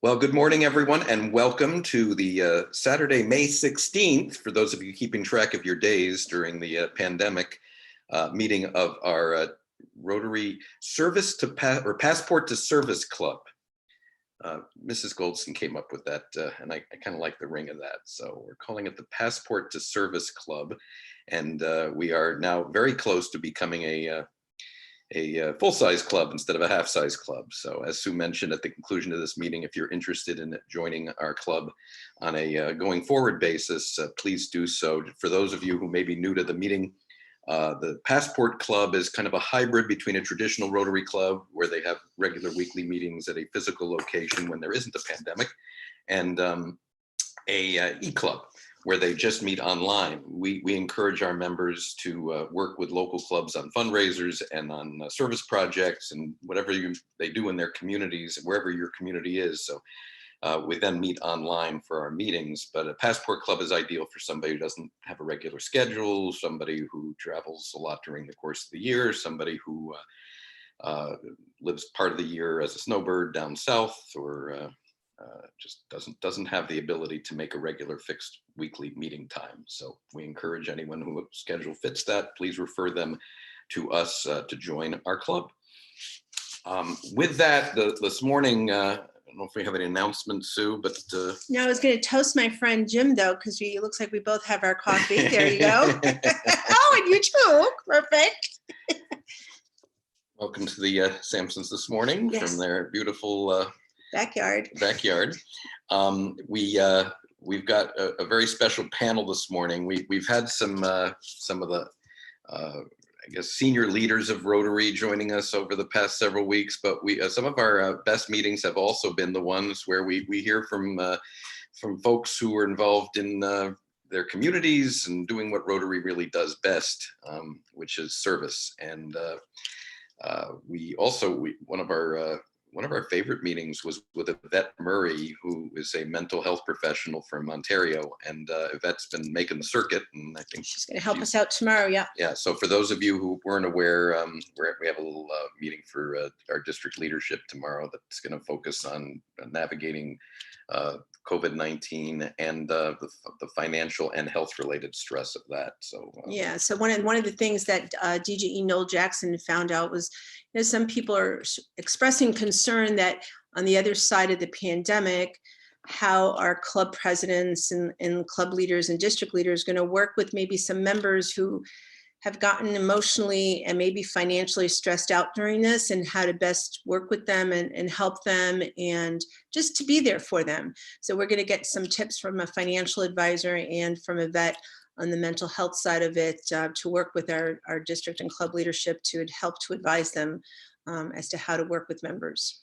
Well, good morning, everyone, and welcome to the Saturday, May 16th, for those of you keeping track of your days during the pandemic, meeting of our Rotary Passport to Service Club. Mrs. Goldson came up with that, and I kind of like the ring of that. So we're calling it the Passport to Service Club, and we are now very close to becoming a full-size club instead of a half-size club. So as Sue mentioned at the conclusion of this meeting, if you're interested in joining our club on a going forward basis, please do so. For those of you who may be new to the meeting, the Passport Club is kind of a hybrid between a traditional Rotary Club, where they have regular weekly meetings at a physical location when there isn't a pandemic, and a e-club, where they just meet online. We encourage our members to work with local clubs on fundraisers and on service projects and whatever they do in their communities, wherever your community is. So we then meet online for our meetings, but a Passport Club is ideal for somebody who doesn't have a regular schedule, somebody who travels a lot during the course of the year, somebody who lives part of the year as a snowbird down south, or just doesn't have the ability to make a regular fixed weekly meeting time. So we encourage anyone whose schedule fits that, please refer them to us to join our club. With that, this morning, I don't know if we have any announcements, Sue, but no, I was going to toast my friend Jim, though, because it looks like we both have our coffee. There you go. Oh, and you too. Perfect. Welcome to the Sampsons this morning. Yes. From their beautiful backyard. We've got a very special panel this morning. We've had some of the I guess senior leaders of Rotary joining us over the past several weeks, but some of our best meetings have also been the ones where we hear from folks who are involved in their communities and doing what Rotary really does best, which is service. And one of our favorite meetings was with Yvette Murray, who is a mental health professional from Ontario, and Yvette's been making the circuit, and I think she's going to help us out tomorrow. Yeah. Yeah. So for those of you who weren't aware, we have a little meeting for our district leadership tomorrow that's going to focus on navigating COVID-19 and the financial and health-related stress of that. So yeah. So one of the things that DGE Noel Jackson found out was, some people are expressing concern that on the other side of the pandemic, how our club presidents and club leaders and district leaders are going to work with maybe some members who have gotten emotionally and maybe financially stressed out during this, and how to best work with them and help them and just to be there for them. So we're going to get some tips from a financial advisor and from a vet on the mental health side of it, to work with our district and club leadership to help to advise them as to how to work with members.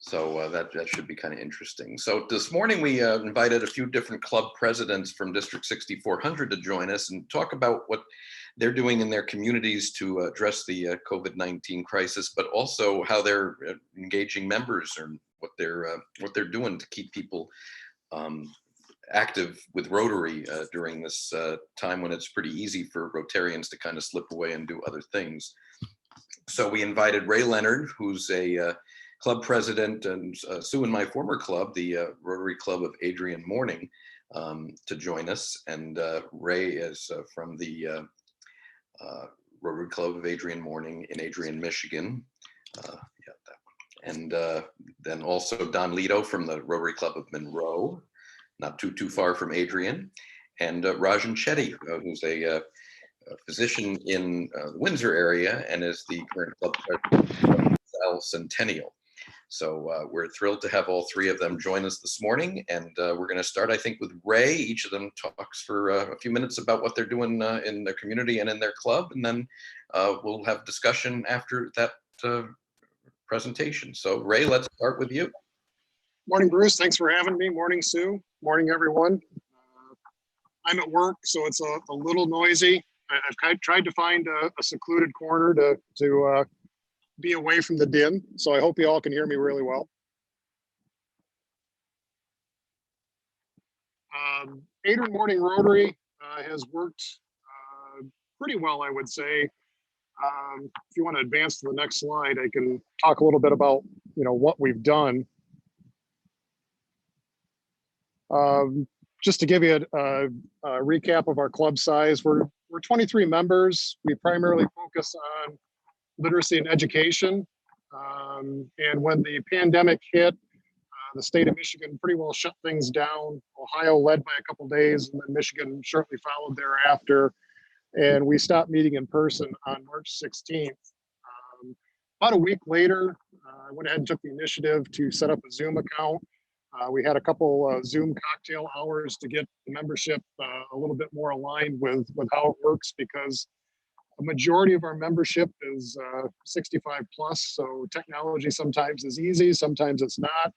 So that should be kind of interesting. So this morning we invited a few different club presidents from District 6400 to join us and talk about what they're doing in their communities to address the COVID-19 crisis, but also how they're engaging members and what they're doing to keep people active with Rotary during this time when it's pretty easy for Rotarians to kind of slip away and do other things. So we invited Ray Lennard, who's a club president, and Sue and my former club, the Rotary Club of Adrian Morning, to join us. And Ray is from the Rotary Club of Adrian Morning in Adrian, Michigan. Yeah, that one. And then also Don Lieto from the Rotary Club of Monroe, not too far from Adrian, and Rajen Chetty, who's a physician in the Windsor area and is the current club president of LaSalle-Centennial. So we're thrilled to have all three of them join us this morning, and we're going to start, I think, with Ray. Each of them talks for a few minutes about what they're doing in their community and in their club, and then we'll have discussion after that presentation. So Ray, let's start with you. Morning, Bruce. Thanks for having me. Morning, Sue. Morning, everyone. I'm at work, so it's a little noisy. I've tried to find a secluded corner to be away from the din, so I hope you all can hear me really well. Adrian Morning Rotary has worked pretty well, I would say. If you want to advance to the next slide, I can talk a little bit about what we've done. Just to give you a recap of our club size, we're 23 members. We primarily focus on literacy and education. And when the pandemic hit, the state of Michigan pretty well shut things down. Ohio led by a couple days, and then Michigan shortly followed thereafter. And we stopped meeting in person on March 16th. About a week later, I went ahead and took the initiative to set up a Zoom account. We had a couple Zoom cocktail hours to get the membership a little bit more aligned with how it works, because a majority of our membership is 65 plus. So technology sometimes is easy, sometimes it's not.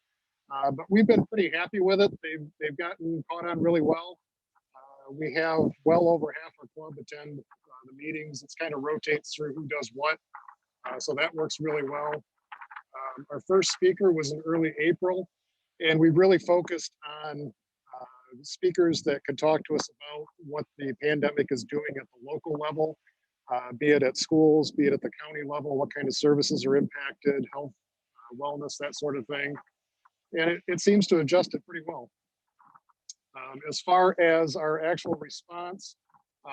But we've been pretty happy with it. They've gotten caught on really well. We have well over half our club attend the meetings. It's kind of rotates through who does what. So that works really well. Our first speaker was in early April, and we really focused on speakers that could talk to us about what the pandemic is doing at the local level, be it at schools, be it at the county level, what kind of services are impacted, health, wellness, that sort of thing. And it seems to adjust it pretty well. As far as our actual response,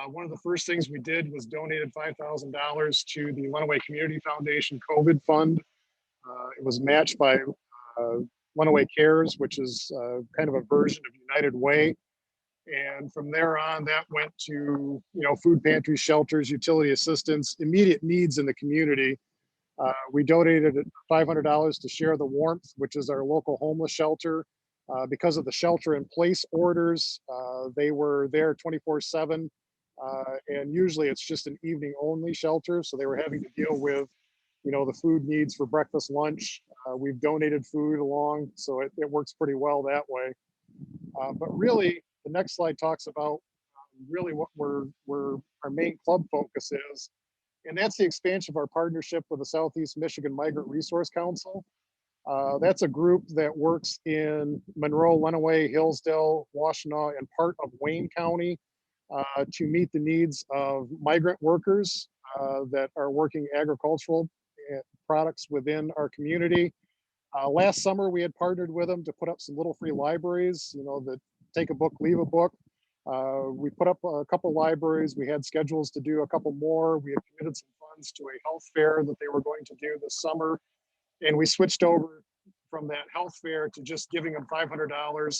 one of the first things we did was donated $5,000 to the Lenawee Community Foundation COVID Fund. It was matched by Lenawee Cares, which is kind of a version of United Way. And from there on, that went to food pantries, shelters, utility assistance, immediate needs in the community. We donated $500 to Share the Warmth, which is our local homeless shelter. Because of the shelter in place orders, they were there 24/7. And usually it's just an evening only shelter. So they were having to deal with, the food needs for breakfast, lunch. We've donated food along, so it works pretty well that way. But really, the next slide talks about really what our main club focus is. And that's the expansion of our partnership with the Southeast Michigan Migrant Resource Council. That's a group that works in Monroe, Lenawee, Hillsdale, Washtenaw, and part of Wayne County to meet the needs of migrant workers that are working agricultural products within our community. Last summer, we had partnered with them to put up some little free libraries, that take a book, leave a book. We put up a couple libraries. We had schedules to do a couple more. We had committed some funds to a health fair that they were going to do this summer. And we switched over from that health fair to just giving them $500.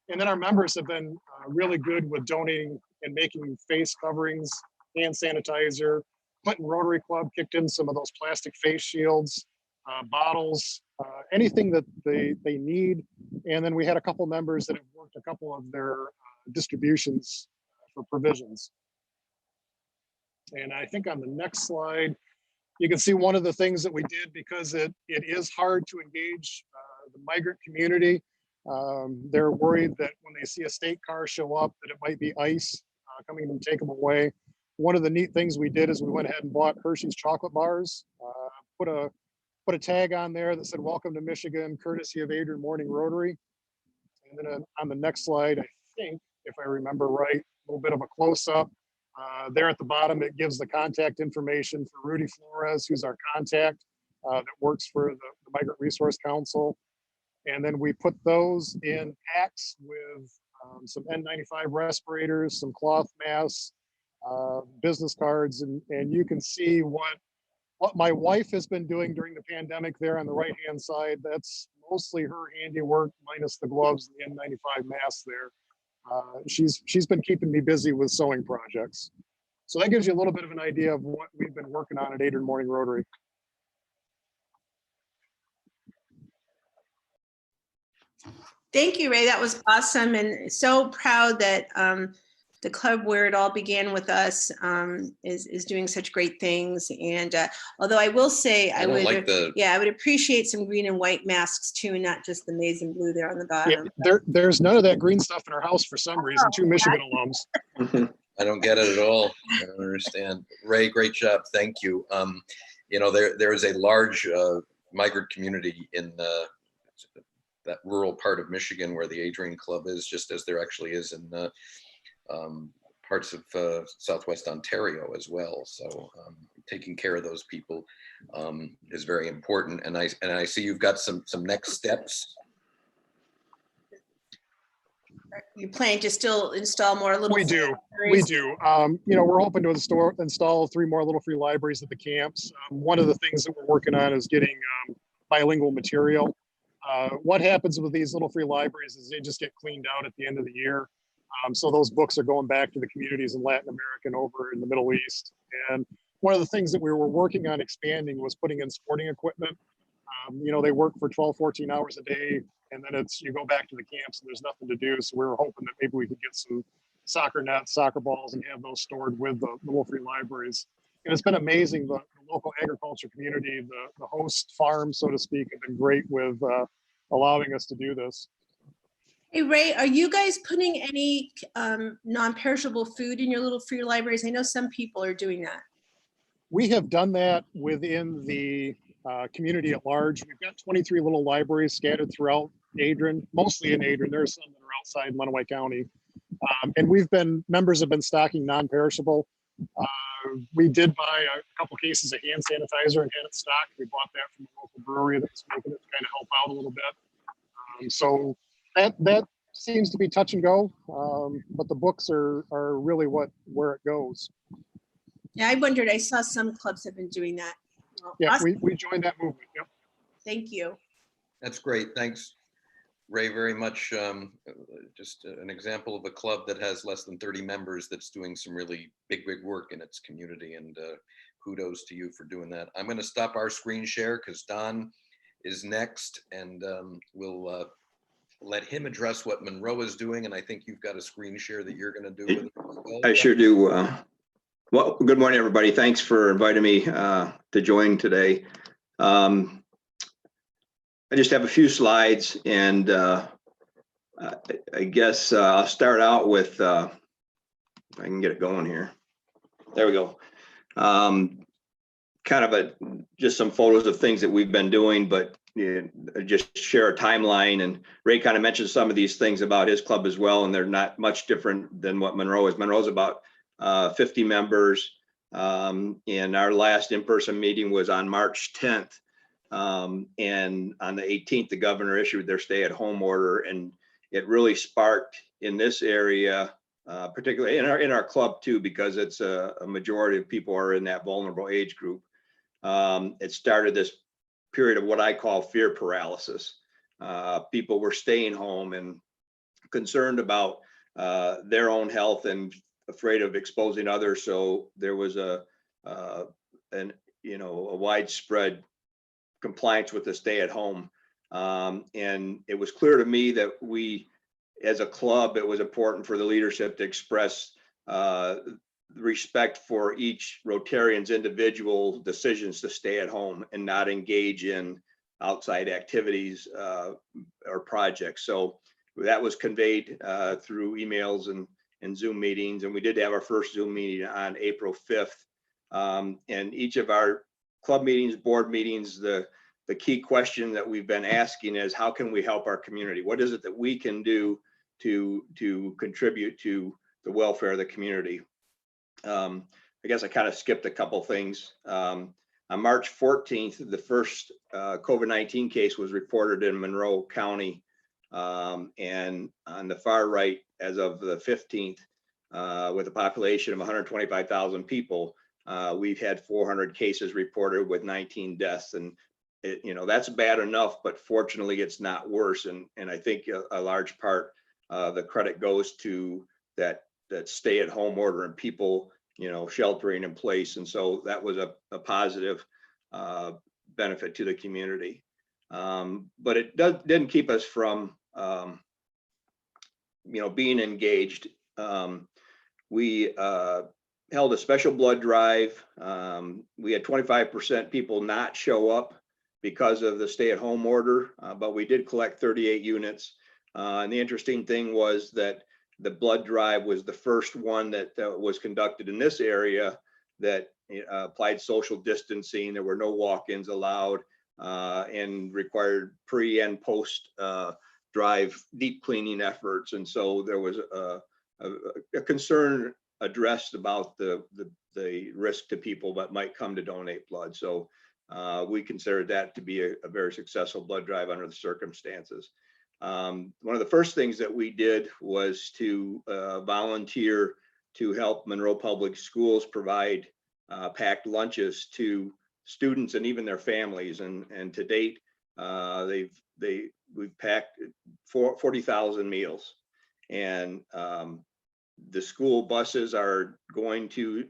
And then our members have been really good with donating and making face coverings, hand sanitizer. Clinton Rotary Club kicked in some of those plastic face shields, bottles, anything that they need. And then we had a couple members that have worked a couple of their distributions for provisions. And I think on the next slide, you can see one of the things that we did, because it is hard to engage the migrant community. They're worried that when they see a state car show up, that it might be ICE coming to take them away. One of the neat things we did is we went ahead and bought Hershey's chocolate bars, put a tag on there that said, "Welcome to Michigan, courtesy of Adrian Morning Rotary." And then on the next slide, I think, if I remember right, a little bit of a close-up. There at the bottom, it gives the contact information for Rudy Flores, who's our contact that works for the Migrant Resource Council. And then we put those in packs with some N95 respirators, some cloth masks, business cards, and you can see what my wife has been doing during the pandemic there on the right-hand side. That's mostly her handiwork, minus the gloves and the N95 masks there. She's been keeping me busy with sewing projects. So that gives you a little bit of an idea of what we've been working on at Adrian Morning Rotary. Thank you, Ray. That was awesome, and so proud that the club, where it all began with us, is doing such great things. And although I will say, I would appreciate some green and white masks too, not just the maize and blue there on the bottom. Yeah, there's none of that green stuff in our house for some reason. Two Michigan alums. I don't get it at all. I don't understand. Ray, great job. Thank you. There is a large migrant community in that rural part of Michigan where the Adrian Club is, just as there actually is in parts of Southwest Ontario as well. So taking care of those people is very important. And I see you've got some next steps. You plan to still install more little? We free do. libraries? You know, we're hoping to install 3 more little free libraries at the camps. One of the things that we're working on is getting bilingual material. What happens with these little free libraries is they just get cleaned out at the end of the year. So those books are going back to the communities in Latin America and over in the Middle East. And one of the things that we were working on expanding was putting in sporting equipment. You know, they work for 12, 14 hours a day, and then you go back to the camps and there's nothing to do. So we were hoping that maybe we could get some soccer nets, soccer balls, and have those stored with the little free libraries. And it's been amazing. The local agriculture community, the host farms, so to speak, have been great with allowing us to do this. Hey, Ray, are you guys putting any non-perishable food in your little free libraries? I know some people are doing that. We have done that within the community at large. We've got 23 little libraries scattered throughout Adrian, mostly in Adrian. There are some that are outside Monroe County. And members have been stocking non-perishable. We did buy a couple cases of hand sanitizer and had it stocked. We bought that from a local brewery that was making it to kind of help out a little bit. So that seems to be touch and go, but the books are really where it goes. Yeah, I wondered, I saw some clubs have been doing that. Well, Yeah, awesome. we joined that movement. Yep. Thank you. That's great. Thanks, Ray, very much. Just an example of a club that has less than 30 members that's doing some really big work in its community, and kudos to you for doing that. I'm going to stop our screen share because Don is next, and we'll let him address what Monroe is doing, and I think you've got a screen share that you're going to do with it. I sure do. Well, good morning, everybody. Thanks for inviting me to join today. I just have a few slides, and I guess I'll start out with, if I can get it going here. There we go. Kind of just some photos of things that we've been doing, but just share a timeline. And Ray kind of mentioned some of these things about his club as well, and they're not much different than what Monroe is. Monroe's about 50 members, and our last in-person meeting was on March 10th. And on the 18th, the governor issued their stay-at-home order, and it really sparked in this area, particularly in our club too, because it's a majority of people are in that vulnerable age group. It started this period of what I call fear paralysis. People were staying home and concerned about their own health and afraid of exposing others. So there was a widespread compliance with the stay at home. And it was clear to me that we, as a club, it was important for the leadership to express respect for each Rotarian's individual decisions to stay at home and not engage in outside activities or projects. So that was conveyed through emails and Zoom meetings. And we did have our first Zoom meeting on April 5th. And each of our club meetings, board meetings, the key question that we've been asking is, how can we help our community? What is it that we can do to contribute to the welfare of the community? I guess I kind of skipped a couple things. On March 14th, the first COVID-19 case was reported in Monroe County. And on the far right, as of the 15th, with a population of 125,000 people, we've had 400 cases reported with 19 deaths. And that's bad enough, but fortunately it's not worse. And I think a large part the credit goes to that stay-at-home order and people sheltering in place. And so that was a positive benefit to the community. But it didn't keep us from being engaged. We held a special blood drive. We had 25% people not show up because of the stay-at-home order, but we did collect 38 units. And the interesting thing was that the blood drive was the first one that was conducted in this area that applied social distancing. There were no walk-ins allowed, and required pre and post drive deep cleaning efforts. And so there was a concern addressed about the risk to people that might come to donate blood. So we considered that to be a very successful blood drive under the circumstances. One of the first things that we did was to volunteer to help Monroe Public Schools provide packed lunches to students and even their families. And to date, we've packed 40,000 meals. And the school buses are going to,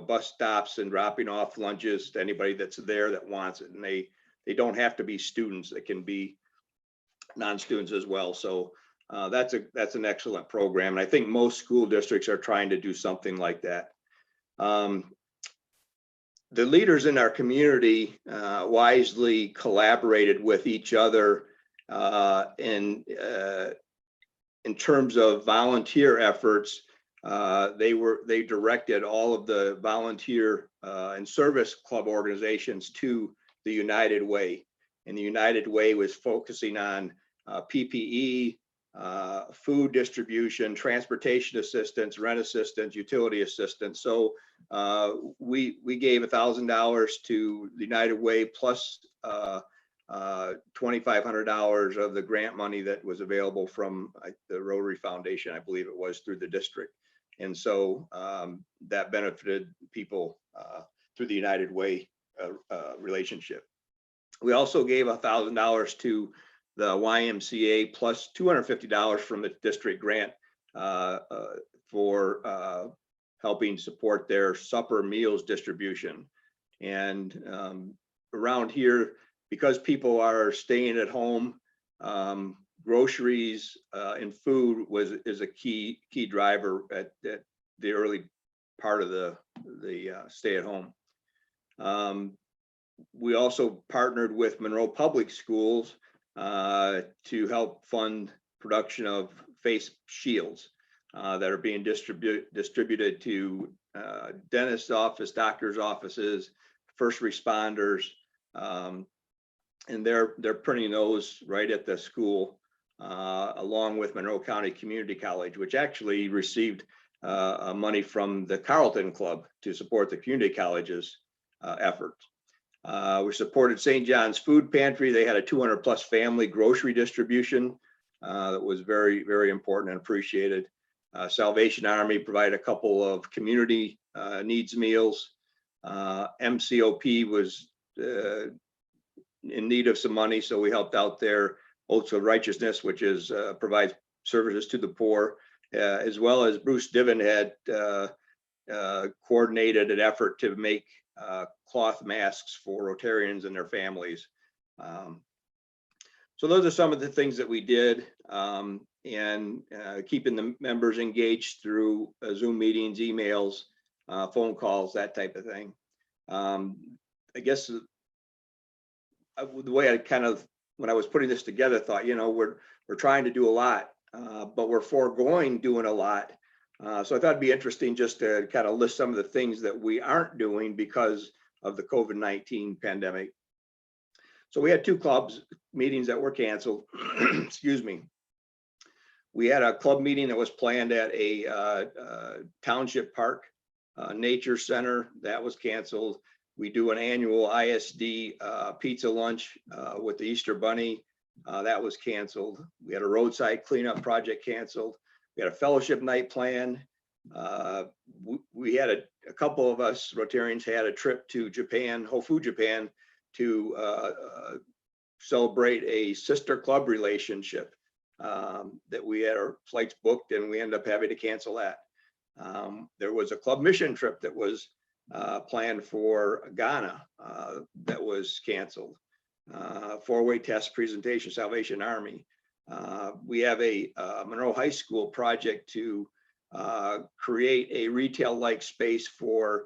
bus stops and dropping off lunches to anybody that's there that wants it. And they don't have to be students; they can be non-students as well. So that's an excellent program. And I think most school districts are trying to do something like that. The leaders in our community wisely collaborated with each other in terms of volunteer efforts. They directed all of the volunteer and service club organizations to the United Way. And the United Way was focusing on PPE, food distribution, transportation assistance, rent assistance, utility assistance. So we gave $1,000 to the United Way plus $2,500 of the grant money that was available from the Rotary Foundation, I believe it was, through the district. And so that benefited people through the United Way relationship. We also gave $1,000 to the YMCA plus $250 from the district grant for helping support their supper meals distribution. And around here, because people are staying at home, groceries and food is a key driver at the early part of the stay at home. We also partnered with Monroe Public Schools to help fund production of face shields that are being distributed to dentist office, doctor's offices, first responders, and they're printing those right at the school, along with Monroe County Community College, which actually received money from the Carleton Club to support the community college's efforts. We supported St. John's Food Pantry. They had a 200+ family grocery distribution that was very, very important and appreciated. Salvation Army provided a couple of community needs meals. MCOP was in need of some money, so we helped out there. Oaths of Righteousness, which is provides services to the poor, as well as Bruce Diven had coordinated an effort to make cloth masks for Rotarians and their families. So those are some of the things that we did, and keeping the members engaged through Zoom meetings, emails, phone calls, that type of thing. I guess the way I kind of, when I was putting this together, thought, we're trying to do a lot, but we're foregoing doing a lot. So I thought it'd be interesting just to kind of list some of the things that we aren't doing because of the COVID-19 pandemic. So we had 2 clubs meetings that were canceled. Excuse me. We had a club meeting that was planned at a township park, nature center, that was canceled. We do an annual ISD pizza lunch with the Easter Bunny, that was canceled. We had a roadside cleanup project canceled. We had a fellowship night planned. We had a couple of us Rotarians had a trip to Japan, Hofu, Japan, to celebrate a sister club relationship that we had our flights booked, and we ended up having to cancel that. There was a club mission trip that was planned for Ghana that was canceled. 4-way test presentation, Salvation Army. We have a Monroe High School project to create a retail-like space for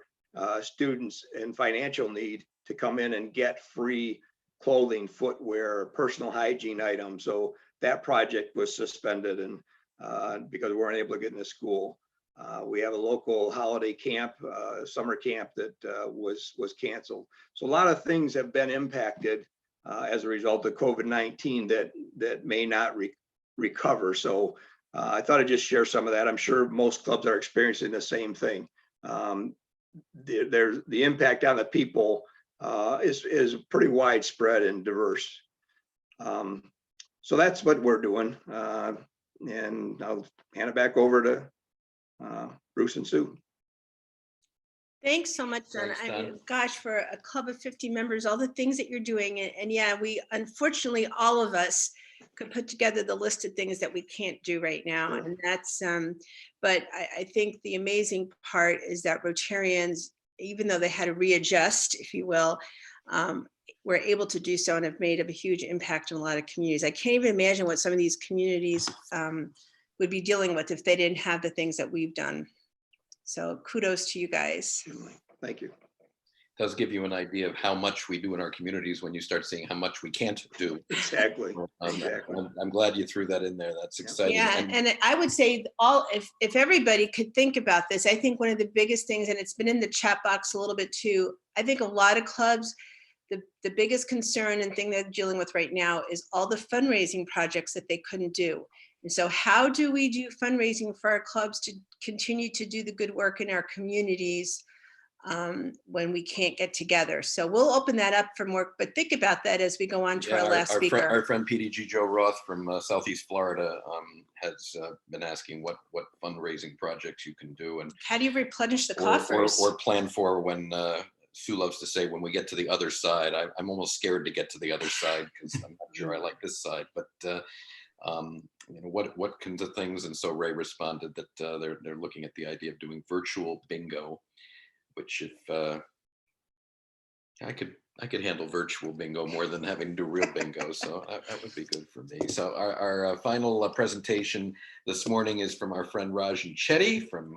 students in financial need to come in and get free clothing, footwear, personal hygiene items. So that project was suspended, and because we weren't able to get into school. We have a local holiday camp, summer camp that was canceled. So a lot of things have been impacted as a result of COVID-19 that may not recover. So I thought I'd just share some of that. I'm sure most clubs are experiencing the same thing. The impact on the people is pretty widespread and diverse. So that's what we're doing. And I'll hand it back over to Bruce and Sue. Thanks so much, Don. Thanks, I Don. mean, gosh, for a club of 50 members, all the things that you're doing. And yeah, we, unfortunately, all of us could put together the list of things that we can't do right now. And that's, but I think the amazing part is that Rotarians, even though they had to readjust, if you will, were able to do so and have made a huge impact in a lot of communities. I can't even imagine what some of these communities would be dealing with if they didn't have the things that we've done. So kudos to you guys. Thank you. Does give you an idea of how much we do in our communities when you start seeing how much we can't do. Exactly. Exactly. I'm glad you threw that in there. That's exciting. Yeah, and I would say if everybody could think about this, I think one of the biggest things, and it's been in the chat box a little bit too, I think a lot of clubs, the biggest concern and thing they're dealing with right now is all the fundraising projects that they couldn't do. And so how do we do fundraising for our clubs to continue to do the good work in our communities when we can't get together? So we'll open that up for more, but think about that as we go on to our last speaker. Our friend PDG Joe Roth from Southeast Florida has been asking what fundraising projects you can do and how do you replenish the coffers or plan for when Sue loves to say when we get to the other side. I'm almost scared to get to the other side because I'm not sure I like this side, but you know, what kinds of things? And so Ray responded that they're looking at the idea of doing virtual bingo, which if I could handle virtual bingo more than having to do real bingo, so that would be good for me. So our final presentation this morning is from our friend Rajen Chetty, from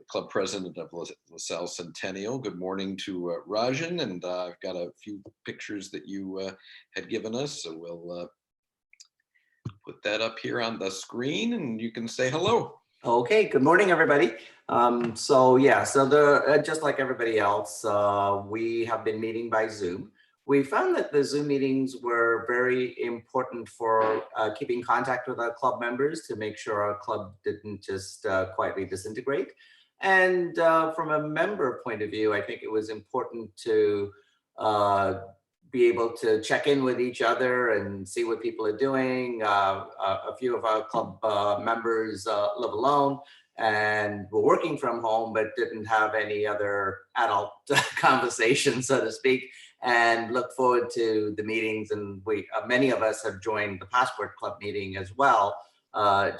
Club President of LaSalle-Centennial. Good morning to Rajen, and I've got a few pictures that you had given us, so we'll put that up here on the screen, and you can say hello. Okay, good morning, everybody. So just like everybody else, we have been meeting by Zoom. We found that the Zoom meetings were very important for keeping contact with our club members to make sure our club didn't just quietly disintegrate. And from a member point of view, I think it was important to be able to check in with each other and see what people are doing. A few of our club members live alone and were working from home, but didn't have any other adult conversation, so to speak, and look forward to the meetings. And many of us have joined the Passport Club meeting as well,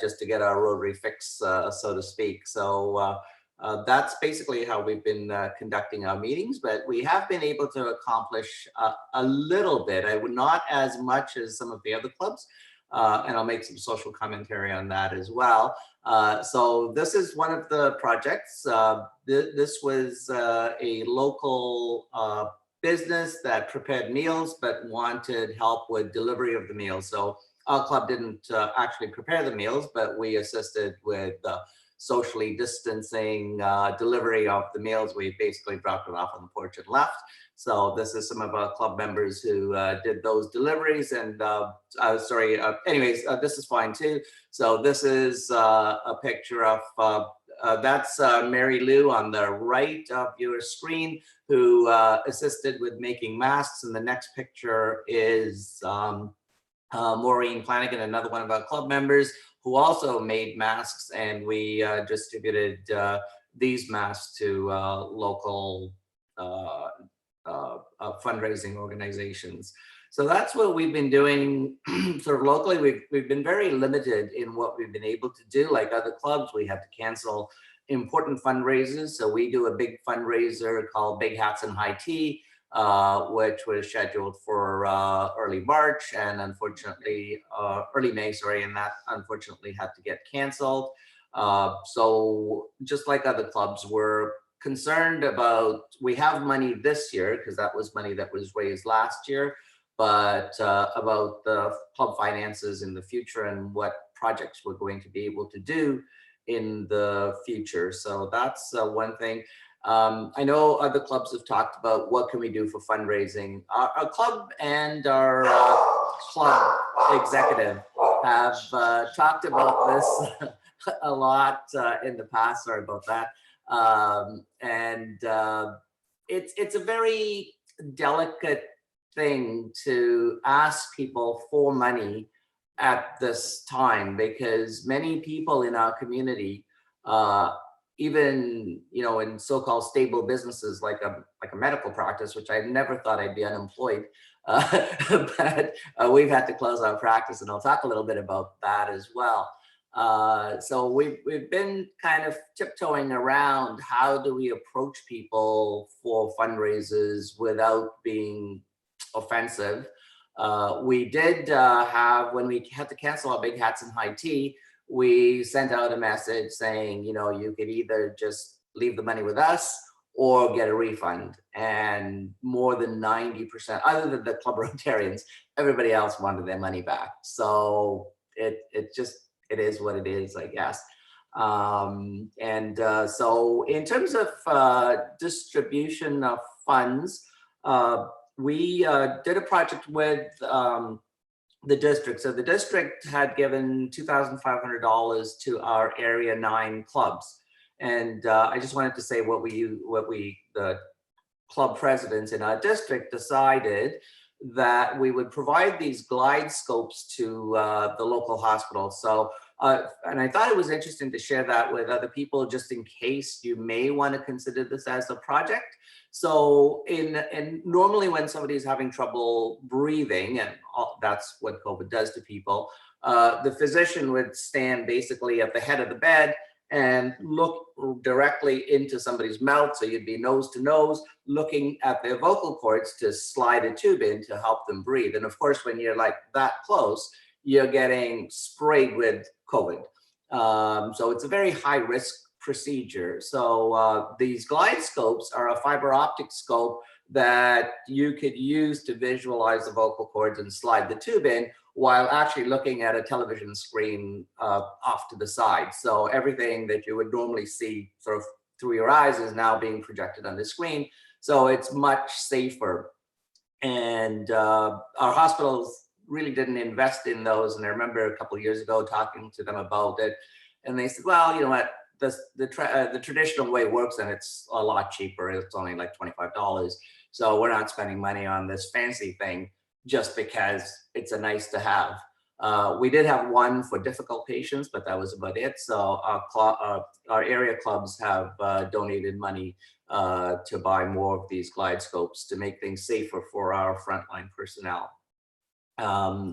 just to get our Rotary fix, so to speak. So that's basically how we've been conducting our meetings, but we have been able to accomplish a little bit. I would not as much as some of the other clubs, and I'll make some social commentary on that as well. So this is one of the projects. This was a local business that prepared meals but wanted help with delivery of the meals. So our club didn't actually prepare the meals, but we assisted with socially distancing delivery of the meals. We basically dropped it off on the porch and left. So this is some of our club members who did those deliveries. And anyways, this is fine too. So this is a picture of, that's Mary Lou on the right of your screen, who assisted with making masks. And the next picture is Maureen Flanagan, another one of our club members, who also made masks, and we distributed these masks to local fundraising organizations. So that's what we've been doing sort of locally. We've been very limited in what we've been able to do. Like other clubs, we had to cancel important fundraisers. So we do a big fundraiser called Big Hats and High Tea, which was scheduled for early March, and unfortunately early May, sorry, and that unfortunately had to get canceled. So just like other clubs, we're concerned about, we have money this year because that was money that was raised last year, but about the club finances in the future and what projects we're going to be able to do in the future. So that's one thing. I know other clubs have talked about what can we do for fundraising. Our club and our club executive have talked about this a lot in the past. Sorry about that. It's a very delicate thing to ask people for money at this time, because many people in our community, even in so-called stable businesses like a medical practice, which I never thought I'd be unemployed, but we've had to close our practice, and I'll talk a little bit about that as well. So we've been kind of tiptoeing around how do we approach people for fundraisers without being offensive. We did have, when we had to cancel our Big Hats and High Tea, we sent out a message saying, you could either just leave the money with us or get a refund. And more than 90%, other than the Club Rotarians, everybody else wanted their money back. So it is what it is, I guess. So in terms of distribution of funds, we did a project with the district. So the district had given $2,500 to our Area 9 clubs. And I just wanted to say what the club presidents in our district decided that we would provide these glide scopes to the local hospitals. So, and I thought it was interesting to share that with other people, just in case you may want to consider this as a project. So normally when somebody's having trouble breathing, and that's what COVID does to people, the physician would stand basically at the head of the bed and look directly into somebody's mouth. So you'd be nose to nose, looking at their vocal cords to slide a tube in to help them breathe. And of course, when you're like that close, you're getting sprayed with COVID. So it's a very high risk procedure. So these glide scopes are a fiber optic scope that you could use to visualize the vocal cords and slide the tube in while actually looking at a television screen off to the side. So everything that you would normally see sort of through your eyes is now being projected on the screen. So it's much safer. And our hospitals really didn't invest in those. And I remember a couple of years ago talking to them about it. And they said, well, you know what, the traditional way works and it's a lot cheaper. It's only like $25. So we're not spending money on this fancy thing just because it's a nice to have. We did have one for difficult patients, but that was about it. So our area clubs have donated money to buy more of these glide scopes to make things safer for our frontline personnel.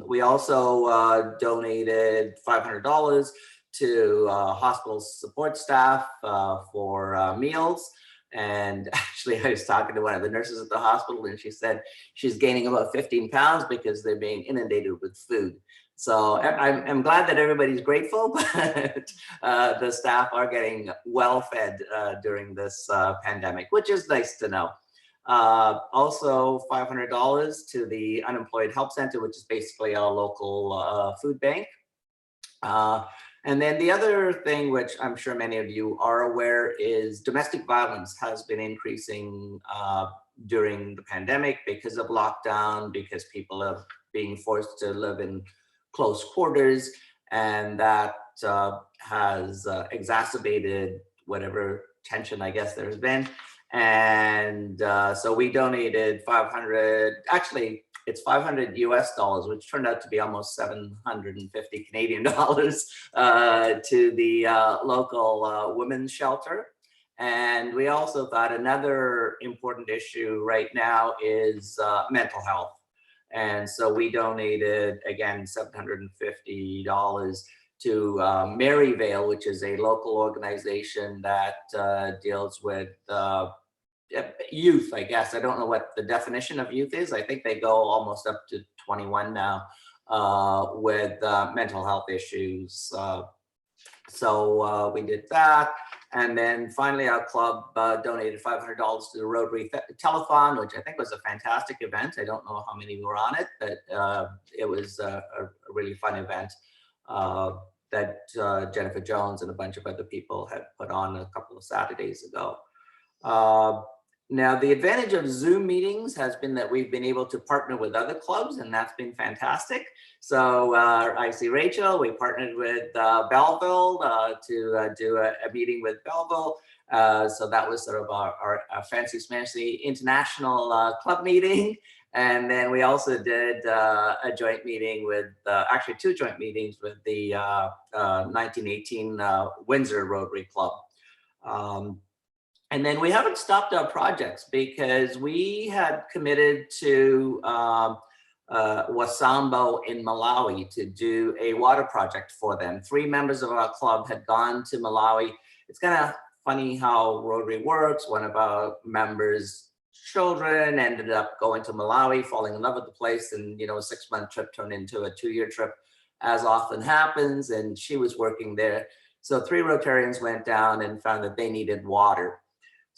We also donated $500 to hospital support staff for meals. And actually, I was talking to one of the nurses at the hospital, and she said she's gaining about 15 pounds because they're being inundated with food. So I'm glad that everybody's grateful, but the staff are getting well fed during this pandemic, which is nice to know. Also $500 to the Unemployed Help Center, which is basically our local food bank. And then the other thing, which I'm sure many of you are aware, is domestic violence has been increasing during the pandemic because of lockdown, because people are being forced to live in close quarters, and that has exacerbated whatever tension I guess there's been. And so we donated 500, actually it's 500 US dollars, which turned out to be almost 750 Canadian dollars to the local women's shelter. And we also thought another important issue right now is mental health. And so we donated, again, $750 to Maryvale, which is a local organization that deals with youth, I guess. I don't know what the definition of youth is. I think they go almost up to 21 now with mental health issues. So we did that. And then finally, our club donated $500 to the Rotary Telethon, which I think was a fantastic event. I don't know how many were on it, but it was a really fun event that Jennifer Jones and a bunch of other people had put on a couple of Saturdays ago. Now, the advantage of Zoom meetings has been that we've been able to partner with other clubs, and that's been fantastic. So I see Rachel, we partnered with Belleville to do a meeting with Belleville. So that was sort of our fancy smancy international club meeting. And then we also did a joint meeting with, actually 2 joint meetings with the 1918 Windsor Rotary Club. And then we haven't stopped our projects because we had committed to Wasambo in Malawi to do a water project for them. 3 members of our club had gone to Malawi. It's kind of funny how Rotary works. One of our members' children ended up going to Malawi, falling in love with the place, and a 6-month trip turned into a 2-year trip, as often happens, and she was working there. So 3 Rotarians went down and found that they needed water.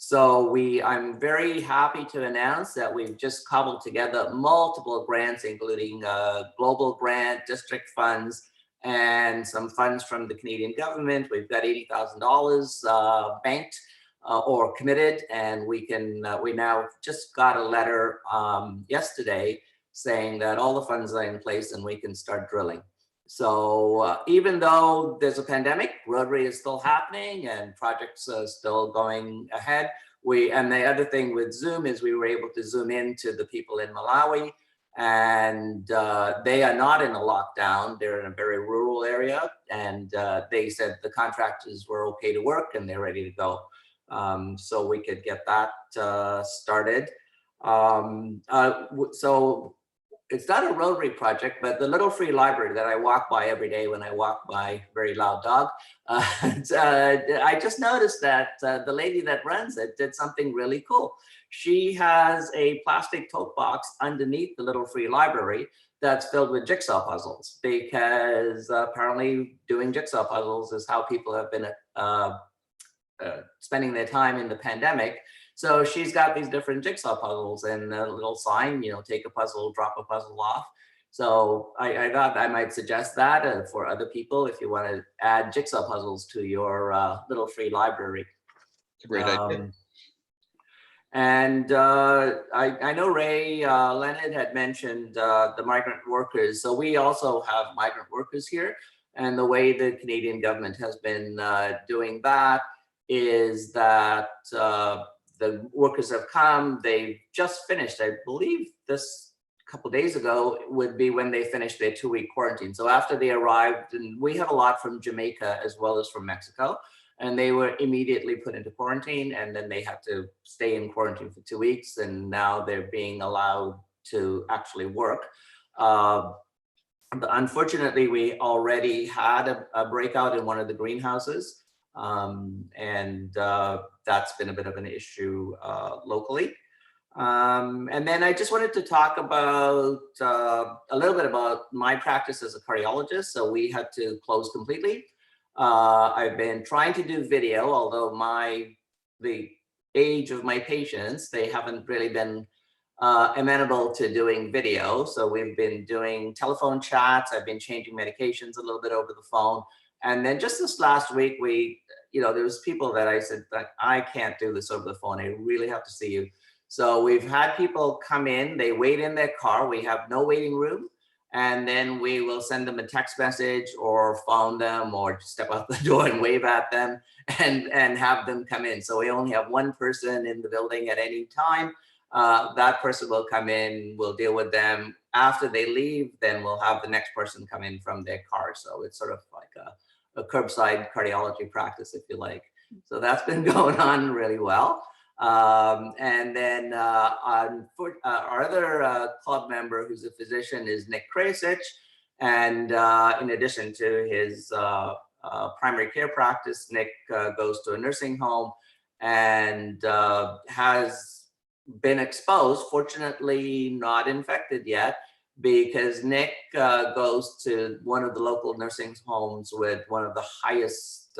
So I'm very happy to announce that we've just cobbled together multiple grants, including a global grant, district funds, and some funds from the Canadian government. We've got $80,000 banked or committed, and we now just got a letter yesterday saying that all the funds are in place and we can start drilling. So even though there's a pandemic, Rotary is still happening and projects are still going ahead. And the other thing with Zoom is we were able to zoom into the people in Malawi, and they are not in a lockdown. They're in a very rural area, and they said the contractors were okay to work and they're ready to go. So we could get that started. So it's not a Rotary project, but the little free library that I walk by every day when I walk by, very loud dog, I just noticed that the lady that runs it did something really cool. She has a plastic tote box underneath the little free library that's filled with jigsaw puzzles, because apparently doing jigsaw puzzles is how people have been spending their time in the pandemic. So she's got these different jigsaw puzzles and a little sign, take a puzzle, drop a puzzle off. So I thought I might suggest that for other people if you want to add jigsaw puzzles to your little free library. It's a great idea. And I know Ray Lennard had mentioned the migrant workers. So we also have migrant workers here. And the way the Canadian government has been doing that is that the workers have come, they've just finished, I believe this couple days ago would be when they finished their 2-week quarantine. So after they arrived, and we have a lot from Jamaica as well as from Mexico, and they were immediately put into quarantine, and then they had to stay in quarantine for 2 weeks, and now they're being allowed to actually work. Unfortunately, we already had a breakout in one of the greenhouses. And that's been a bit of an issue locally. And then I just wanted to talk about a little bit about my practice as a cardiologist. So we had to close completely. I've been trying to do video, although the age of my patients, they haven't really been amenable to doing video. So we've been doing telephone chats. I've been changing medications a little bit over the phone. And then just this last week, there was people that I said, I can't do this over the phone. I really have to see you. So we've had people come in, they wait in their car. We have no waiting room. And then we will send them a text message or phone them or step out the door and wave at them and have them come in. So we only have one person in the building at any time. That person will come in, we'll deal with them. After they leave, then we'll have the next person come in from their car. So it's sort of like a curbside cardiology practice, if you like. So that's been going on really well. And then our other club member who's a physician is Nick Krasich. And in addition to his primary care practice, Nick goes to a nursing home and has been exposed, fortunately not infected yet, because Nick goes to one of the local nursing homes with one of the highest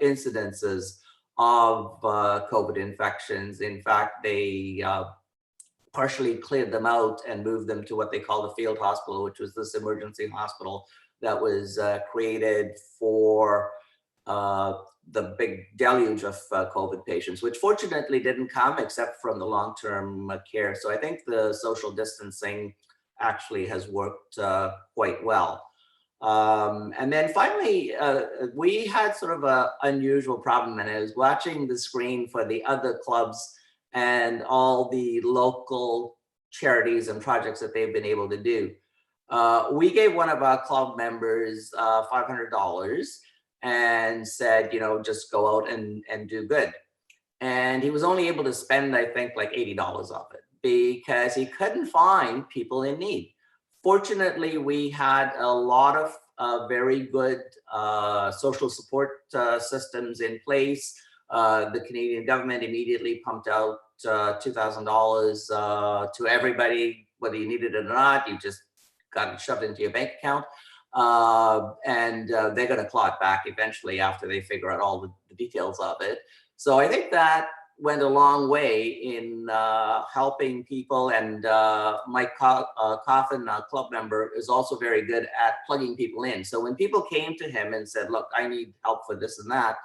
incidences of COVID infections. In fact, they partially cleared them out and moved them to what they call the field hospital, which was this emergency hospital that was created for the big deluge of COVID patients, which fortunately didn't come except from the long-term care. So I think the social distancing actually has worked quite well. And then finally, we had sort of an unusual problem, and I was watching the screen for the other clubs and all the local charities and projects that they've been able to do. We gave one of our club members $500 and said, you know, just go out and do good. And he was only able to spend, I think, like $80 of it because he couldn't find people in need. Fortunately, we had a lot of very good social support systems in place. The Canadian government immediately pumped out $2,000 to everybody, whether you needed it or not. You just got it shoved into your bank account. And they're going to claw it back eventually after they figure out all the details of it. So I think that went a long way in helping people. And Mike Coffin, a club member, is also very good at plugging people in. So when people came to him and said, look, I need help for this and that,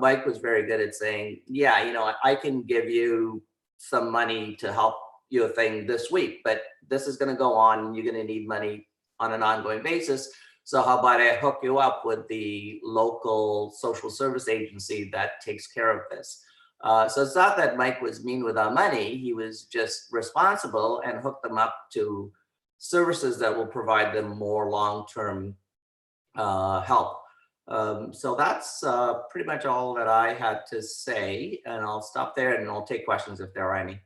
Mike was very good at saying, yeah, you know, I can give you some money to help your thing this week, but this is going to go on and you're going to need money on an ongoing basis. So how about I hook you up with the local social service agency that takes care of this? So it's not that Mike was mean with our money. He was just responsible and hooked them up to services that will provide them more long-term help. So that's pretty much all that I had to say, and I'll stop there and I'll take questions if there are any.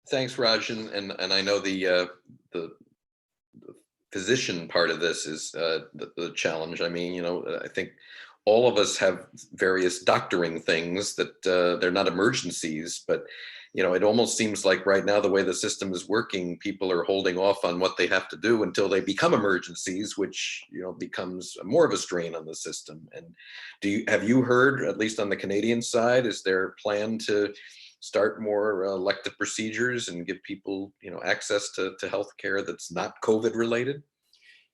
Thanks, Rajen. And I know the physician part of this is the challenge. I mean, you know, I think all of us have various doctoring things that they're not emergencies, but you know, it almost seems like right now the way the system is working, people are holding off on what they have to do until they become emergencies, which, you know, becomes more of a strain on the system. And have you heard, at least on the Canadian side, is there a plan to start more elective procedures and give people, you know, access to healthcare that's not COVID related?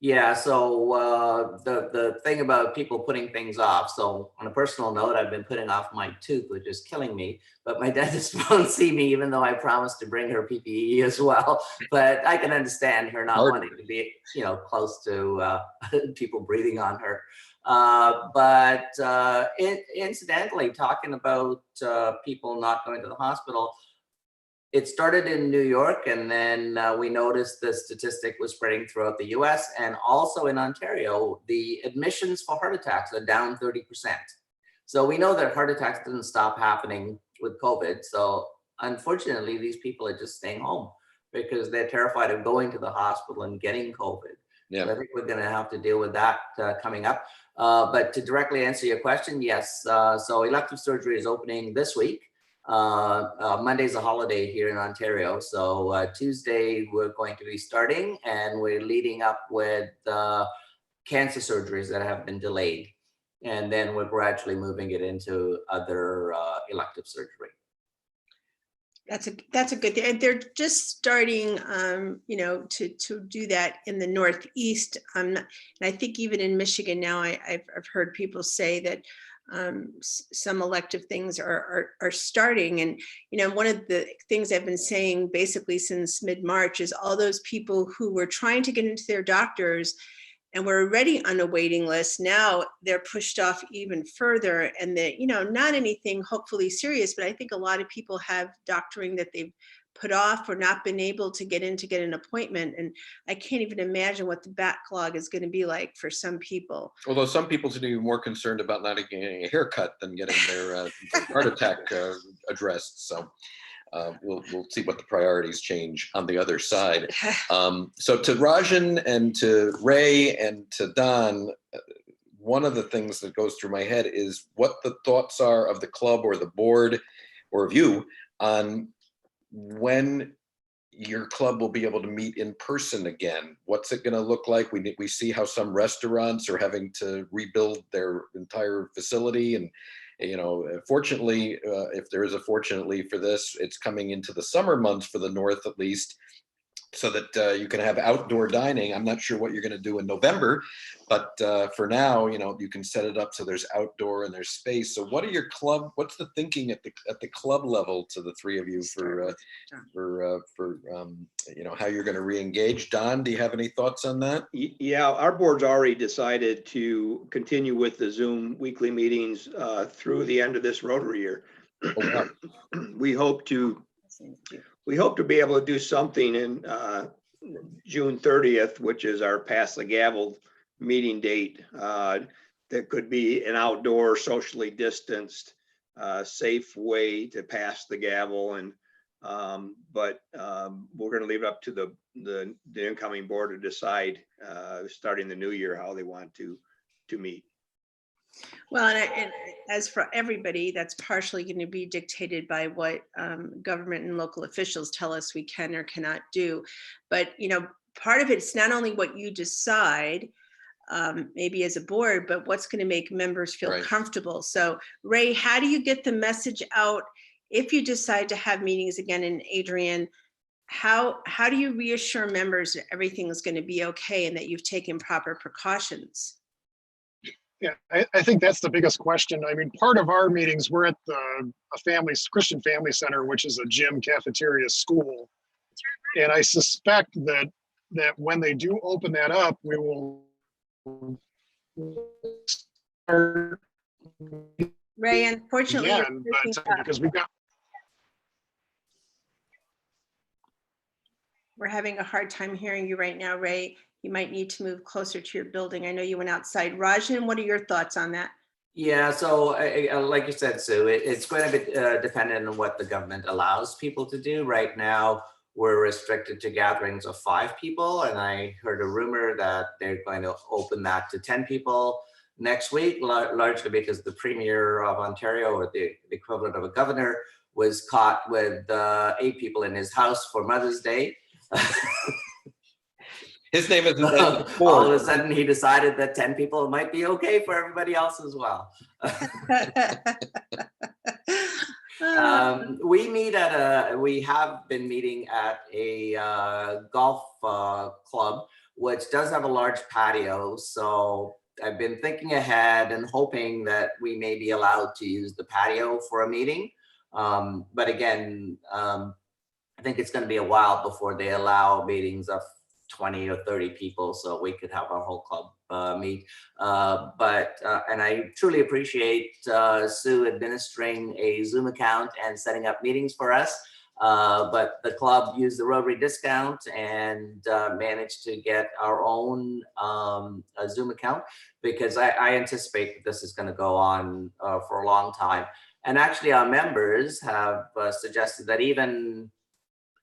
Yeah, so the thing about people putting things off, so on a personal note, I've been putting off my tooth, which is killing me, but my dentist won't see me, even though I promised to bring her PPE as well. But I can understand her not wanting to be, you know, close to people breathing on her. But incidentally, talking about people not going to the hospital, it started in New York, and then we noticed the statistic was spreading throughout the US, and also in Ontario, the admissions for heart attacks are down 30%. So we know that heart attacks didn't stop happening with COVID. So unfortunately, these people are just staying home because they're terrified of going to the hospital and getting COVID. Yeah. So I think we're going to have to deal with that coming up. But to directly answer your question, yes. So elective surgery is opening this week. Monday's a holiday here in Ontario. So Tuesday we're going to be starting, and we're leading up with cancer surgeries that have been delayed. And then we're gradually moving it into other elective surgery. That's a good thing. And they're just starting, you know, to do that in the Northeast. And I think even in Michigan now, I've heard people say that some elective things are starting. And, you know, one of the things I've been saying basically since mid-March is all those people who were trying to get into their doctors and were already on a waiting list, now they're pushed off even further. And that, you know, not anything hopefully serious, but I think a lot of people have doctoring that they've put off or not been able to get in to get an appointment. And I can't even imagine what the backlog is going to be like for some people. Although some people seem to be more concerned about not getting a haircut than getting their heart attack addressed. So we'll see what the priorities change on the other side. So to Rajen and to Ray and to Don, one of the things that goes through my head is what the thoughts are of the club or the board or of you on when your club will be able to meet in person again. What's it going to look like? We see how some restaurants are having to rebuild their entire facility, and you know, fortunately, if there is a fortunately for this, it's coming into the summer months for the North at least, so that you can have outdoor dining. I'm not sure what you're going to do in November, but for now, you know, you can set it up so there's outdoor and there's space. So what are your club, what's the thinking at the club level to the three of you for you know, how you're going to re-engage? Don, do you have any thoughts on that? Yeah, our board's already decided to continue with the Zoom weekly meetings through the end of this Rotary year. Oh, wow. We hope to we hope to be able to do something in June 30th, which is our pass the gavel meeting date. That could be an outdoor, socially distanced, safe way to pass the gavel. And but we're going to leave it up to the incoming board to decide starting the new year how they want to meet. Well, and as for everybody, that's partially going to be dictated by what government and local officials tell us we can or cannot do. But, you know, part of it's not only what you decide, maybe as a board, but what's going to make members feel Right. comfortable. So, Ray, how do you get the message out if you decide to have meetings again? And Adrian, how do you reassure members that everything is going to be okay and that you've taken proper precautions? Yeah, I think that's the biggest question. I mean, part of our meetings, we're at a Christian family center, which is a gym, cafeteria, school. And I suspect that when they do open that up, we will start Ray, unfortunately, you're again, breaking but up. because We're having a hard time hearing you right now, Ray. You might need to move closer to your building. I know you went outside. Rajen, what are your thoughts on that? Yeah, so like you said, Sue, it's going to be dependent on what the government allows people to do. Right now, we're restricted to gatherings of 5 people, and I heard a rumor that they're going to open that to 10 people next week, largely because the Premier of Ontario, or the equivalent of a governor, was caught with 8 people in his house for Mother's Day. His name is all of a sudden he decided that 10 people might be okay for everybody else as well. We have been meeting at a golf club, which does have a large patio. So I've been thinking ahead and hoping that we may be allowed to use the patio for a meeting. But again, I think it's going to be a while before they allow meetings of 20 or 30 people, so we could have our whole club meet. And I truly appreciate Sue administering a Zoom account and setting up meetings for us. But the club used the Rotary discount and managed to get our own Zoom account, because I anticipate that this is going to go on for a long time. And actually our members have suggested that even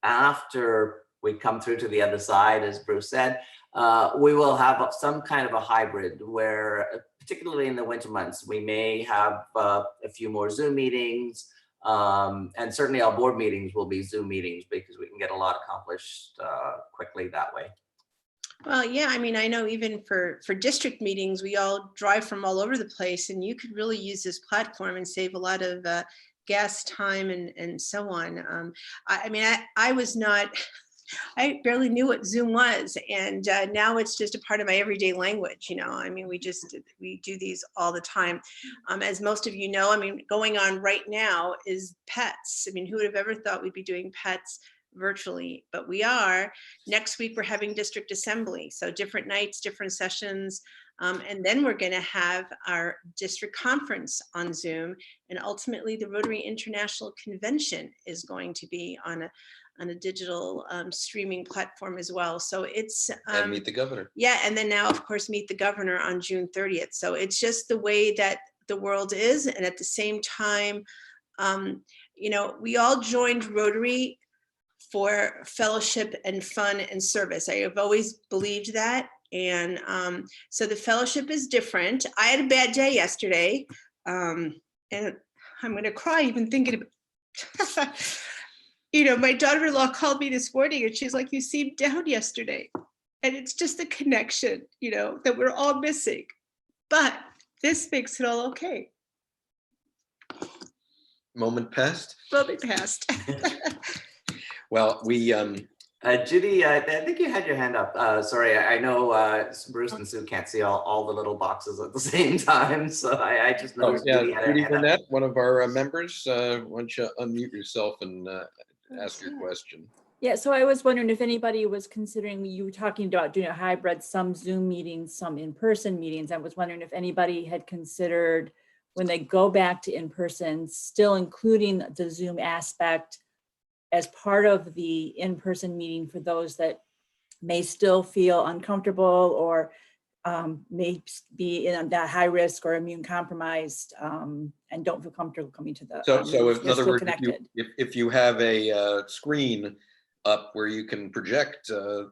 after we come through to the other side, as Bruce said, we will have some kind of a hybrid where, particularly in the winter months, we may have a few more Zoom meetings, and certainly our board meetings will be Zoom meetings because we can get a lot accomplished quickly that way. Well, yeah, I mean, I know even for district meetings, we all drive from all over the place, and you could really use this platform and save a lot of gas, time, and so on. I mean, I was not, I barely knew what Zoom was, and now it's just a part of my everyday language. You know, I mean, we do these all the time. As most of you know, I mean, going on right now is pets. I mean, who would have ever thought we'd be doing pets virtually? But we are. Next week, we're having district assembly. So different nights, different sessions. And then we're going to have our district conference on Zoom. And ultimately, the Rotary International Convention is going to be on a digital streaming platform as well. So it's and meet the governor. Yeah, and then now, of course, meet the governor on June 30th. So it's just the way that the world is. And at the same time, you know, we all joined Rotary for fellowship and fun and service. I have always believed that. And so the fellowship is different. I had a bad day yesterday, and I'm going to cry even thinking about you know, my daughter-in-law called me this morning and she's like, you seemed down yesterday. And it's just the connection, you know, that we're all missing. But this makes it all okay. Moment passed. Moment passed. Well, we Judy, I think you had your hand up. Sorry, I know Bruce and Sue can't see all the little boxes at the same time, so I just noticed Judy had her Judy hand up. Burnett, one of our members. Why don't you unmute yourself and ask your question? Yeah, so I was wondering if anybody was considering, you were talking about doing a hybrid, some Zoom meetings, some in-person meetings. I was wondering if anybody had considered, when they go back to in-person, still including the Zoom aspect as part of the in-person meeting for those that may still feel uncomfortable or may be in that high risk or immune compromised and don't feel comfortable coming to the So meetings, in other still words, connected. if you have a screen up where you can project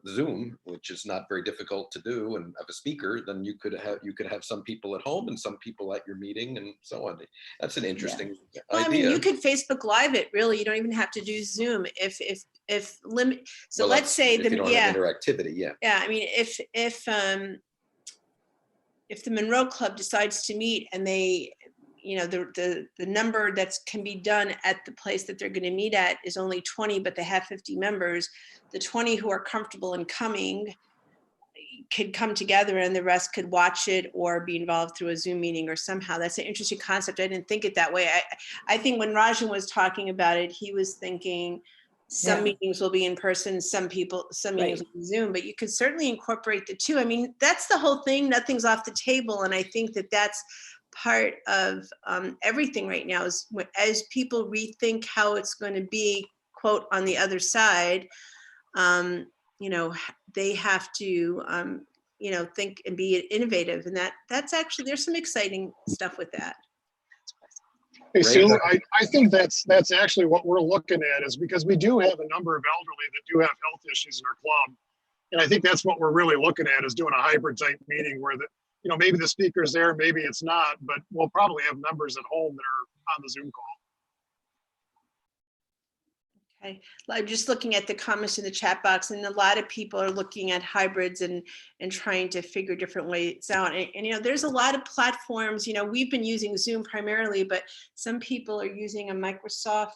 Zoom, which is not very difficult to do, and have a speaker, then you could have some people at home and some people at your meeting and so on. That's an interesting Well, I idea. mean, you could Facebook Live it, really. You don't even have to do Zoom if limit. So Well, let's say if you don't have interactivity, yeah. Yeah, I mean, if the Monroe Club decides to meet and they, you know, the number that can be done at the place that they're going to meet at is only 20, but they have 50 members, the 20 who are comfortable in coming could come together and the rest could watch it or be involved through a Zoom meeting or somehow. That's an interesting concept. I didn't think it that way. I think when Rajen was talking about it, he was thinking some meetings will be in person, some meetings will be Zoom, but you could certainly incorporate the two. I mean, that's the whole thing. Nothing's off the table. And I think that that's part of everything right now is as people rethink how it's going to be, quote, on the other side, you know, they have to, you know, think and be innovative. And that's actually, there's some exciting stuff with that. Hey, Sue, I think that's actually what we're looking at, is because we do have a number of elderly that do have health issues in our club. And I think that's what we're really looking at, is doing a hybrid type meeting where you know, maybe the speaker's there, maybe it's not, but we'll probably have members at home that are on the Zoom call. Okay, I'm just looking at the comments in the chat box, and a lot of people are looking at hybrids and trying to figure different ways out. And you know, there's a lot of platforms. You know, we've been using Zoom primarily, but some people are using a Microsoft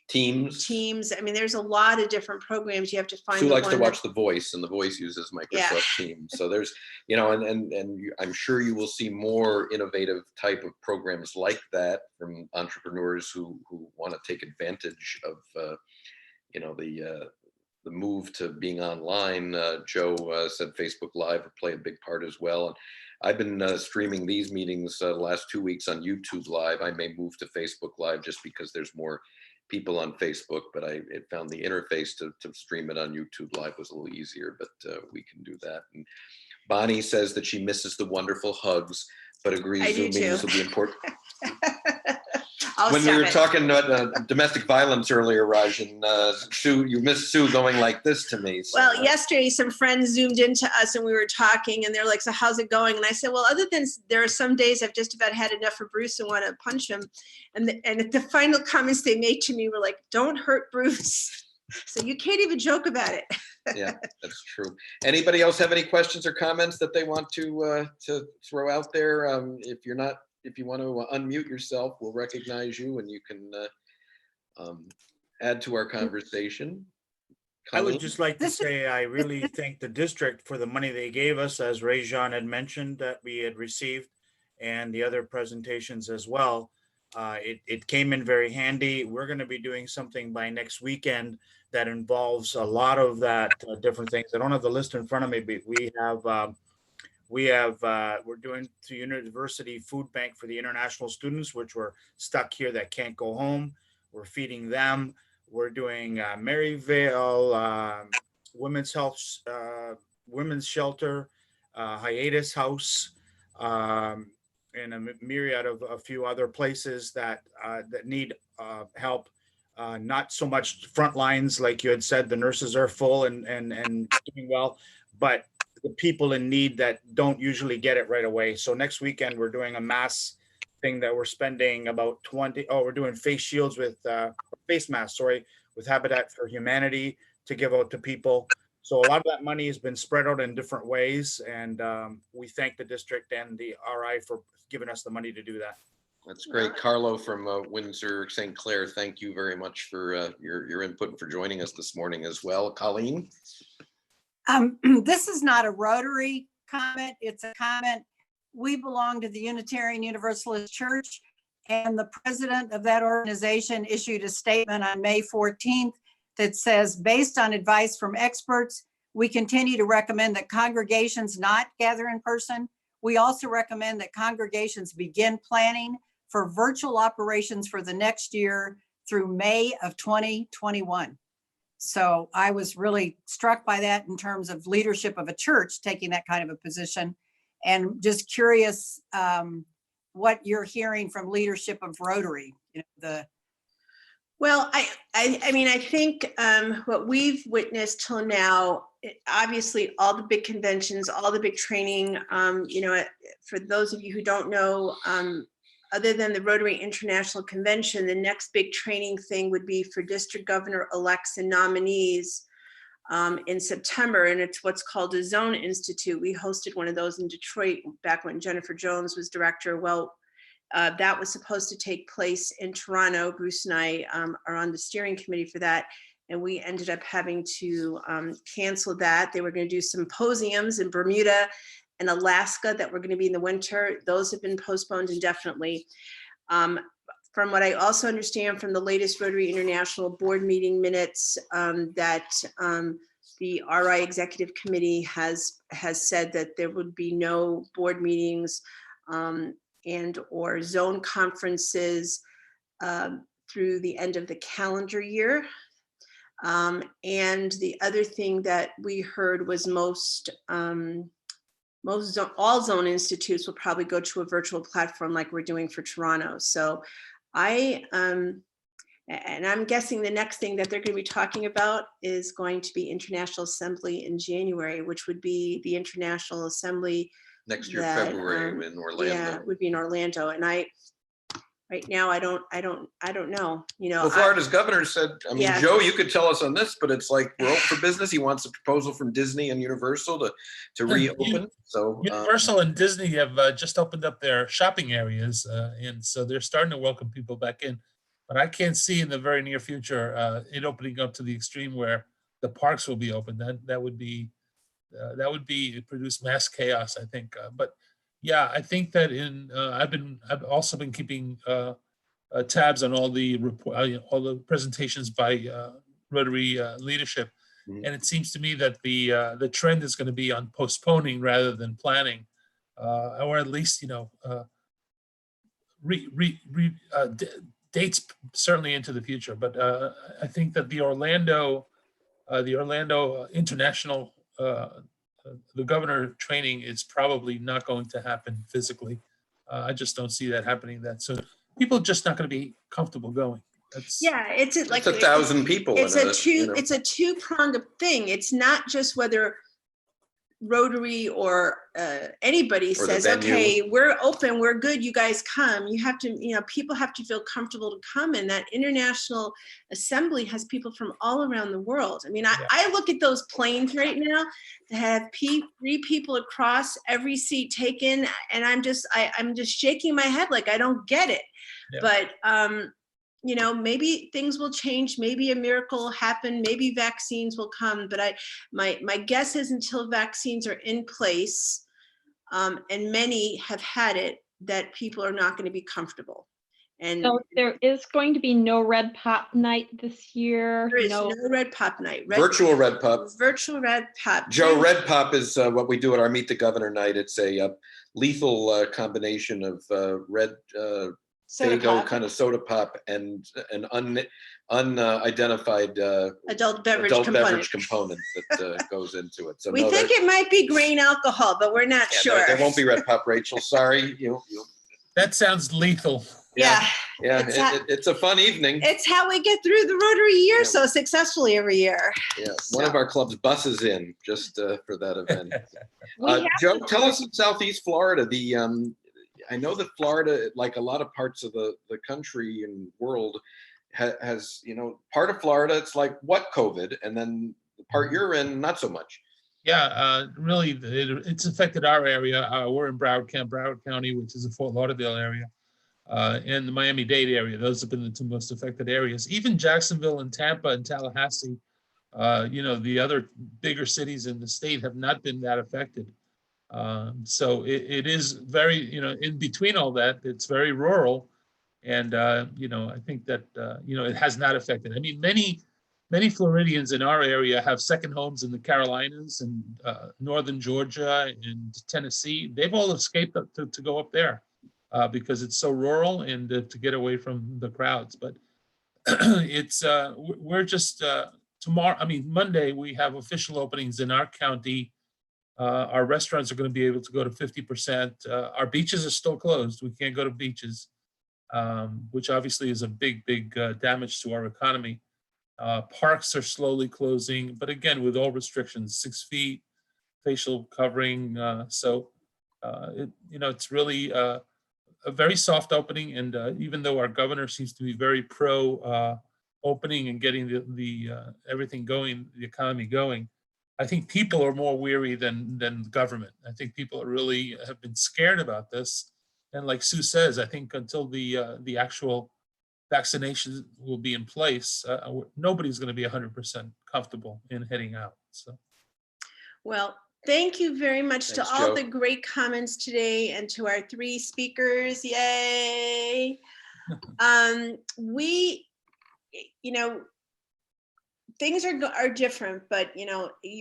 Teams. I mean, there's a lot of different programs. You have to find. Sue likes to watch The Voice, and The Voice uses Microsoft Teams. So there's, you know, I'm sure you will see more innovative type of programs like that from entrepreneurs who want to take advantage of, you know, the move to being online. Joe said Facebook Live will play a big part as well. And I've been streaming these meetings the last 2 weeks on YouTube Live. I may move to Facebook Live just because there's more people on Facebook, but I found the interface to stream it on YouTube Live was a little easier, but we can do that. And Bonnie says that she misses the wonderful hugs, but agrees Zoom meetings will be important. When we were talking about domestic violence earlier, Rajen, Sue, you missed Sue going like this to me. So. Well, yesterday some friends Zoomed into us and we were talking and they're like, so how's it going? And I said, well, other than there are some days I've just about had enough of Bruce and want to punch him. And the final comments they made to me were like, don't hurt Bruce. So you can't even joke about it. Yeah, that's true. Anybody else have any questions or comments that they want to throw out there? If you want to unmute yourself, we'll recognize you and you can add to our conversation. I would just like to say I really thank the district for the money they gave us, as Rajen had mentioned, that we had received, and the other presentations as well. It came in very handy. We're going to be doing something by next weekend that involves a lot of that different things. I don't have the list in front of me, but we're doing the University Food Bank for the international students, which were stuck here that can't go home. We're feeding them. We're doing Maryvale Women's Health, Women's Shelter, Hiatus House, and a myriad of a few other places that need help. Not so much front lines, like you had said, the nurses are full and doing well, but the people in need that don't usually get it right away. So next weekend, we're doing a mass thing that we're spending about we're doing face shields with face masks, with Habitat for Humanity to give out to people. So a lot of that money has been spread out in different ways. And we thank the district and the RI for giving us the money to do that. That's great. Carlo from Windsor, St. Clair, thank you very much for your input and for joining us this morning as well. Colleen? This is not a Rotary comment. It's a comment. We belong to the Unitarian Universalist Church, and the president of that organization issued a statement on May 14th that says, based on advice from experts, we continue to recommend that congregations not gather in person. We also recommend that congregations begin planning for virtual operations for the next year through May of 2021. So I was really struck by that in terms of leadership of a church taking that kind of a position, and just curious what you're hearing from leadership of Rotary. Well, I mean, I think what we've witnessed till now, obviously all the big conventions, all the big training, for those of you who don't know, other than the Rotary International Convention, the next big training thing would be for district governor elects and nominees in September, and it's what's called a Zone Institute. We hosted one of those in Detroit back when Jennifer Jones was director. Well, that was supposed to take place in Toronto. Bruce and I are on the steering committee for that, and we ended up having to cancel that. They were going to do symposiums in Bermuda and Alaska that were going to be in the winter. Those have been postponed indefinitely. From what I also understand from the latest Rotary International board meeting minutes, that the RI Executive Committee has said that there would be no board meetings and or zone conferences through the end of the calendar year. And the other thing that we heard was all zone institutes will probably go to a virtual platform like we're doing for Toronto. So and I'm guessing the next thing that they're going to be talking about is going to be International Assembly in January, which would be the International Assembly Next year, that, February in Orlando. Yeah, it would be in Orlando. And right now, I don't know, Well, Florida's governor said, I mean, Yeah. Joe, you could tell us on this, but it's like we're open for business. He wants a proposal from Disney and Universal to reopen. So Universal and Disney have just opened up their shopping areas, and so they're starting to welcome people back in. But I can't see in the very near future it opening up to the extreme where the parks will be open. That would be produce mass chaos, I think. But yeah, I think that I've also been keeping tabs on all the presentations by Rotary leadership, and it seems to me that the trend is going to be on postponing rather than planning, or at least dates certainly into the future. But I think that the Orlando International the governor training is probably not going to happen physically. I just don't see that happening that soon. People are just not going to be comfortable going. Yeah, it's like 1,000 people. It's a two-pronged thing. It's not just whether Rotary or anybody Or the says, venue. okay, we're open, we're good, you guys come. You have to, people have to feel comfortable to come, and that International Assembly has people from all around the world. I mean, I look at those planes right now that have 3 people across, every seat taken, and I'm just shaking my head like I don't get it. Yeah. But maybe things will change, maybe a miracle will happen, maybe vaccines will come, but my guess is until vaccines are in place, and many have had it, that people are not going to be comfortable. And so there is going to be no Red Pop night this year. there is no Red Pop night. Virtual Red Pop. Virtual Red Pop. Joe, Red Pop is what we do at our Meet the Governor night. It's a lethal combination of red Soda Faygo pop. kind of soda pop and an unidentified Adult beverage component that goes into it. So we think it might be grain alcohol, but we're not sure. There won't be Red Pop, Rachel. Sorry. That sounds lethal. Yeah. It's a fun evening. It's how we get through the Rotary year so successfully every year. Yeah, one of our clubs buses in just for that event. We Joe, tell us in Southeast Florida, I know that Florida, like a lot of parts of the country and world, has, part of Florida, it's like what COVID, and then the part you're in, not so much. Yeah, really, it's affected our area. We're in Broward County, which is the Fort Lauderdale area, and the Miami-Dade area. Those have been the 2 most affected areas. Even Jacksonville and Tampa and Tallahassee, the other bigger cities in the state have not been that affected. So it is very, in between all that, it's very rural. And, I think that, it has not affected. I mean, many Floridians in our area have second homes in the Carolinas and northern Georgia and Tennessee. They've all escaped to go up there because it's so rural and to get away from the crowds. But we're just tomorrow, I mean, Monday, we have official openings in our county. Our restaurants are going to be able to go to 50%. Our beaches are still closed. We can't go to beaches, which obviously is a big damage to our economy. Parks are slowly closing, but again, with all restrictions, 6 feet, facial covering. It's really a very soft opening. And even though our governor seems to be very pro opening and getting the everything going, the economy going, I think people are more weary than government. I think people are really have been scared about this. And like Sue says, I think until the actual vaccinations will be in place, nobody's going to be 100% comfortable in heading out. So, Well, thank you very much Thanks, to all Joe. the great comments today and to our 3 speakers. Yay! Things are different, but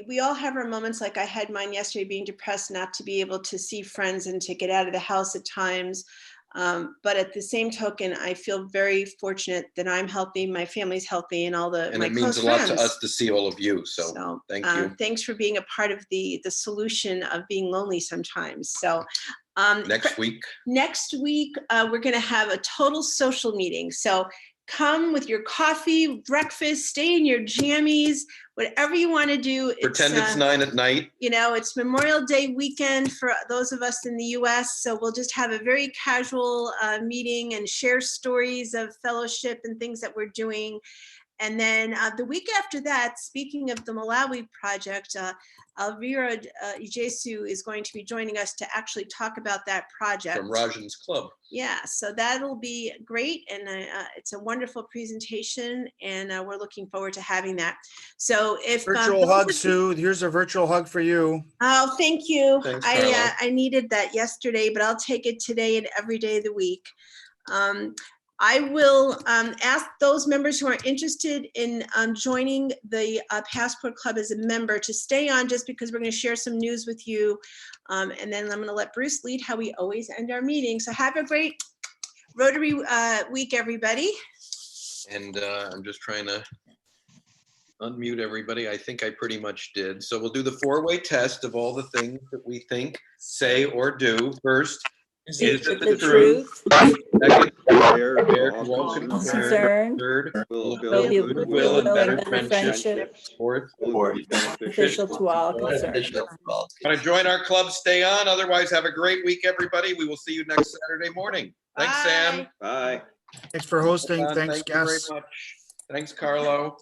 we all have our moments. Like I had mine yesterday, being depressed not to be able to see friends and to get out of the house at times. But at the same token, I feel very fortunate that I'm healthy, my family's healthy, and my it means close a lot friends. to us to see all of you. So thank you. Thanks for being a part of the solution of being lonely sometimes. So Next week, we're going to have a total social meeting. So come with your coffee, breakfast, stay in your jammies, whatever you want to do. pretend it's 9 at night. It's Memorial Day weekend for those of us in the US. So we'll just have a very casual meeting and share stories of fellowship and things that we're doing. And then the week after that, speaking of the Malawi project, Elvira Ijesu is going to be joining us to actually talk about that project. From Rajen's club. Yeah, so that'll be great. And it's a wonderful presentation. And we're looking forward to having that. So if Virtual hug, Sue. Here's a virtual hug for you. Oh, thank you. Thanks, Carla. I needed that yesterday, but I'll take it today and every day of the week. I will ask those members who are interested in joining the Passport Club as a member to stay on, just because we're going to share some news with you. And then I'm going to let Bruce lead how we always end our meeting. So have a great Rotary week, everybody. And I'm just trying to unmute everybody. I think I pretty much did. So we'll do the 4-way test of all the things that we think, say, or do. First, is is it it the truth? Second, Fair, fair to all all concerned, concerned. Concern, Third, will will build be goodwill and better better friendship. Fourth, will be beneficial beneficial to all concerned. want to join our club, stay on. Otherwise, have a great week, everybody. We will see you next Saturday morning. Thanks, Sam. Bye. Bye. Thanks for hosting. Thank Thanks, you very guests. much. Thanks, Carlo.